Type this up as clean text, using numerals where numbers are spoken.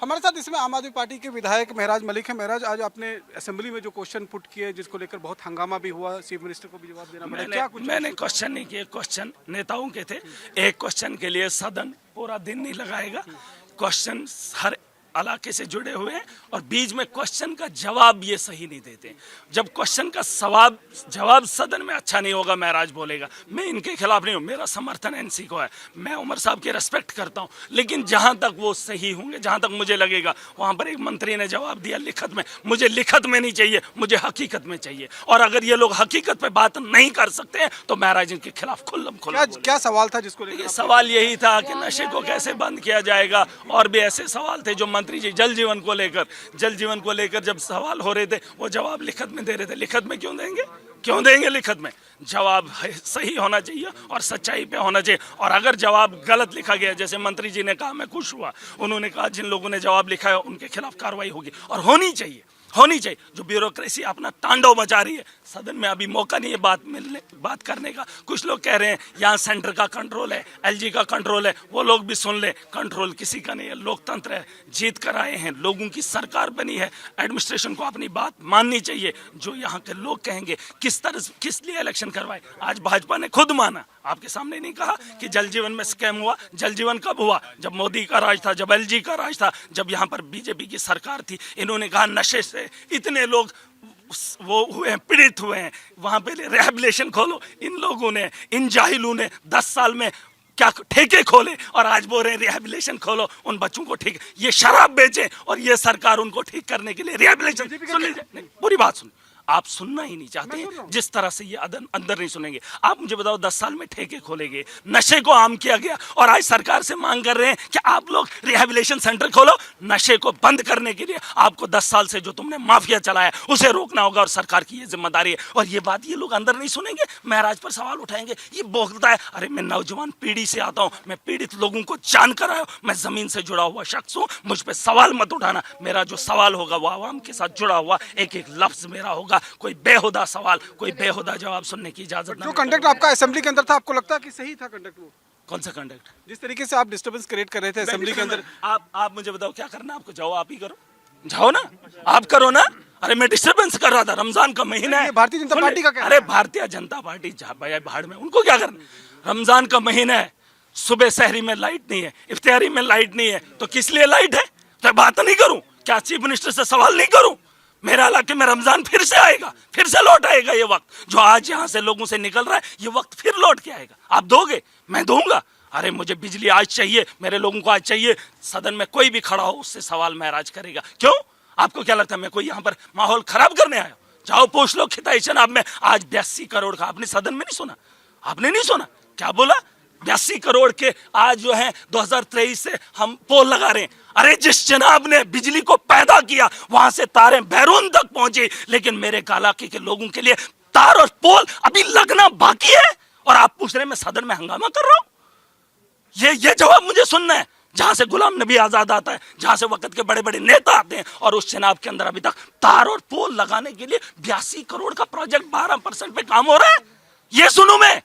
हमारे साथ इसमें आम आदमी पार्टी के विधायक महराज मलिक है। महराज, आज आपने असेंबली में जो क्वेश्चन पुट किए जिसको लेकर बहुत हंगामा भी हुआ, चीफ मिनिस्टर को भी जवाब देना पड़ा, क्या कुछ? मैंने क्वेश्चन नहीं किए, क्वेश्चन नेताओं के थे। एक क्वेश्चन के लिए सदन पूरा दिन नहीं लगाएगा। क्वेश्चन हर इलाके से जुड़े हुए हैं और बीच में क्वेश्चन का जवाब ये सही नहीं देते। जब क्वेश्चन का जवाब सदन में अच्छा नहीं होगा, महराज बोलेगा। मैं इनके खिलाफ नहीं हूँ, मेरा समर्थन एनसी को है, मैं उमर साहब की रेस्पेक्ट करता हूँ, लेकिन जहां तक वो सही होंगे, जहां तक मुझे लगेगा। वहां पर एक मंत्री ने जवाब दिया लिखत में, मुझे लिखत में नहीं चाहिए, मुझे हकीकत में चाहिए। और अगर ये लोग हकीकत पे बात नहीं कर सकते हैं तो महराज इनके खिलाफ खुल्लम खुल्ला। क्या सवाल था जिसको लेकर? सवाल यही था कि नशे को कैसे बंद किया जाएगा, और भी ऐसे सवाल थे जो मंत्री जी जल जीवन को लेकर जब सवाल हो रहे थे वो जवाब लिखत में दे रहे थे। लिखत में क्यों देंगे लिखत में? जवाब सही होना चाहिए और सच्चाई पे होना चाहिए। और अगर जवाब गलत लिखा गया, जैसे मंत्री जी ने कहा, मैं खुश हुआ, उन्होंने कहा जिन लोगों ने जवाब लिखा है उनके खिलाफ कार्रवाई होगी और होनी चाहिए। जो ब्यूरोक्रेसी अपना तांडव मचा रही है, सदन में अभी मौका नहीं है बात करने का। कुछ लोग कह रहे हैं यहाँ सेंटर का कंट्रोल है, एलजी का कंट्रोल है, वो लोग भी सुन ले, कंट्रोल किसी का नहीं है। लोकतंत्र है, जीत कर आए हैं, लोगों की सरकार बनी है, एडमिनिस्ट्रेशन को अपनी बात माननी चाहिए। जो यहाँ के लोग कहेंगे किस लिए इलेक्शन करवाए, आज भाजपा ने खुद माना, आपके सामने नहीं कहा कि जल जीवन में स्कैम हुआ। जल जीवन कब हुआ? जब मोदी का राज था, जब एलजी का राज था, जब यहाँ पर बीजेपी की सरकार थी। इन्होंने कहा नशे से इतने लोग वो हुए हैं, पीड़ित हुए हैं, वहां पे रिहैबिलिटेशन खोलो। इन लोगों ने, इन जाहिलों ने 10 साल में क्या ठेके खोले और आज बोल रहे हैं रिहैबिलिटेशन खोलो, उन बच्चों को ठीक। ये शराब बेचे और ये सरकार उनको ठीक करने के लिए रिहैबिलिटेशन। सुन लीजिए, पूरी बात सुन, आप सुनना ही नहीं चाहते हैं, जिस तरह से ये अंदर नहीं सुनेंगे। आप मुझे बताओ, 10 साल में ठेके खोलेंगे, नशे को आम किया गया और आज सरकार से मांग कर रहे हैं कि आप लोग रिहैबिलिटेशन सेंटर खोलो। नशे को बंद करने के लिए आपको 10 साल से जो तुमने माफिया चलाया उसे रोकना होगा और सरकार की ये जिम्मेदारी है। और ये बात ये लोग अंदर नहीं सुनेंगे, महराज पर सवाल उठाएंगे। ये बोलता है, अरे मैं नौजवान पीढ़ी से आता हूँ, मैं पीड़ित लोगों को जानकर आया हूँ, मैं जमीन से जुड़ा हुआ शख्स हूँ, मुझ पर सवाल मत उठाना। मेरा जो सवाल होगा वो आवाम के साथ जुड़ा हुआ एक एक लफ्ज मेरा होगा। कोई बेहुदा सवाल, कोई बेहुदा जवाब सुनने की इजाजत नहीं। जो कंडक्ट आपका असेंबली के अंदर था, आपको लगता है कि सही था कंडक्ट? वो कौन सा कंडक्ट? जिस तरीके से आप डिस्टर्बेंस क्रिएट कर रहे थे असेंबली के अंदर। आप मुझे बताओ क्या करना आपको? जाओ, आप ही करो, जाओ ना, आप करो ना। अरे मैं डिस्टर्बेंस कर रहा था, रमजान का महीना है। भारतीय जनता पार्टी का क्या? अरे भारतीय जनता पार्टी भाड़ में, उनको क्या करना? रमजान का महीना है, सुबह शहरी में लाइट नहीं है, इफ्तियारी में लाइट नहीं है, तो किस लिए लाइट है? तो बात नहीं करूं क्या? चीफ मिनिस्टर से सवाल नहीं करूं? मेरा इलाके में रमजान फिर से आएगा, फिर से लौट आएगा। ये वक्त जो आज यहाँ से लोगों से निकल रहा है, ये वक्त फिर लौट के आएगा। आप दोगे? मैं दूंगा। अरे मुझे बिजली आज चाहिए, मेरे लोगों को आज चाहिए। सदन में कोई भी खड़ा हो उससे सवाल महराज करेगा। क्यों? आपको क्या लगता है मैं कोई यहाँ पर माहौल खराब करने आया? जाओ पूछ लो खिताई शनाब में आज 82 करोड़ का। आपने सदन में नहीं सुना? आपने नहीं सुना क्या बोला? 82 करोड़ के आज जो है 2023 से हम पोल लगा रहे हैं। अरे जिस जनाब ने बिजली को पैदा किया वहां से तारें बैरून तक पहुंची, लेकिन मेरे इलाके के लोगों के लिए तार और पोल अभी लगना बाकी है और आप पूछ रहे हैं मैं सदन में हंगामा कर रहा हूं। ये जवाब मुझे सुनना है। जहां से गुलाम नबी आजाद आता है, जहां से वक्त के बड़े बड़े नेता आते हैं, और उस जनाब के अंदर अभी तक तार और पोल लगाने के लिए 82 करोड़ का प्रोजेक्ट 12% पे काम हो रहा है। ये सुनूं मैं?